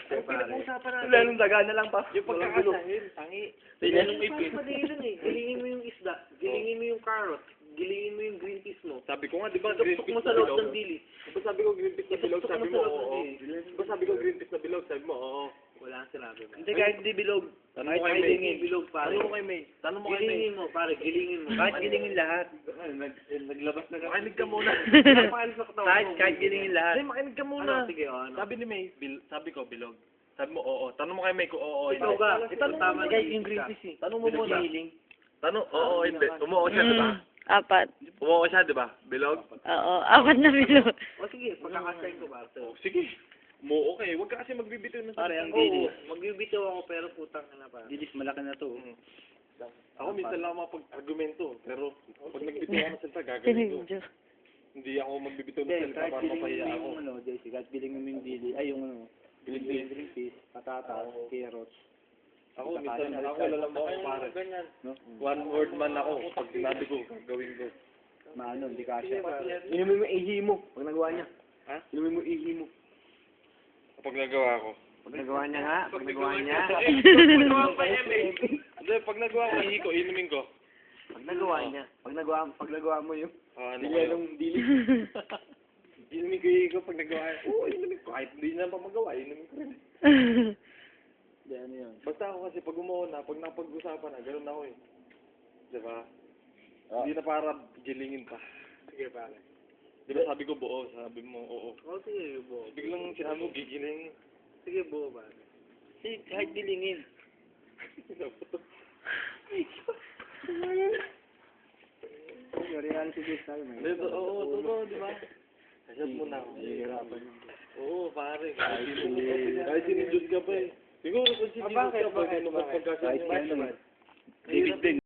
Ay, pinag-uusapan natin. Wala nung daga na lang pa. Yung pagkakasahin, tangi. Ganun Mas madali lang eh. Gilingin mo yung isda, gilingin mo yung carrot, gilingin mo yung green peas mo. Sabi ko nga, di ba, green Tusok peas mo na sa loob bilog? ng dilis. Di ba sabi ko green peas na bilog, Tusok sabi mo mo, sa loob ng oo. dilis. Di ba sabi ko green peas na bilog, sabi mo, oo. Wala ang sinabi mo. Hindi kahit di bilog. Tanong Kahit mo kay May. gilingin. Bilog pare. Tanong mo kay May. Tanong mo kay May. Gilingin mo pare, gilingin mo. Kahit gilingin lahat. Naglabas na makinig ka muna. Napakalis na katawan mo. Kahit gilingin lahat. Hindi, makinig ka muna. Ano, sige, ano. Sabi ni May, sabi ko, bilog. Sabi mo, oo. Tanong mo kay May kung oo, Ikaw hindi. ka. Itanong mo Tama guys din yung ka. green peas eh. Tanong mo muna. Tanong, oo, hindi. Umuo siya, di ba? Apat. Umuo siya, di ba? Bilog? Oo, apat na bilog. O sige, pagkakasahin ko ba? Oh, sige. Umuo ka eh. Huwag ka kasi magbibitaw ng Pare, ang Oo, dilis. magbibitaw ako pero putang ka na pa. Dilis malaki na to. Ako minsan lang mapag-argumento, pero pag nagbitaw ako ng salita, gagawin ko. Sinidyo. Hindi ako magbibitaw ng Hindi, salita kahit para gilingin mapahiya mo ako. yung ano, Jesse, kahit gilingin mo yung dili, ay yung ano, Green green peas, patatas, carrots. Ako, minsan, ako lalam ako, pare. No? One word man ako. Pag sinabi ko, gagawin ko. Maano, hindi kasya. Inumin mo yung ihi mo, pag nagawa niya. Ha? Inumin mo yung ihi mo. Kapag nagawa ko. Pag nagawa niya nga, pag nagawa niya. Hindi, pag nagawa ko, ihi ko, inumin ko. Pag nagawa niya, pag nagawa mo yung Ano dili kayo? anong dili. Inumin ko, ihi ko pag nagawa ko. Oo, inumin ko. Kahit hindi na pa magawa, inumin ko rin. Hindi, ano yun. Basta ako kasi pag umuho na, pag napag-usapan na, ganun ako eh. Diba? Hindi na para gilingin pa. Sige pare. Di ba sabi ko buo, sabi mo oo. O sige, buo. Biglang sinabi mo gigiling. Sige, buo pare. Kahit gilingin. Yung reality based tayo, may. Hindi, oo, totoo, di ba? Kasyat mo na ako. Nahihirapan yun. Oo, pare. Kahit sinidyo't ka pa eh. Siguro kung sinidyo't ka pa, ano mas pagkasya Kahit mo. ano, David din.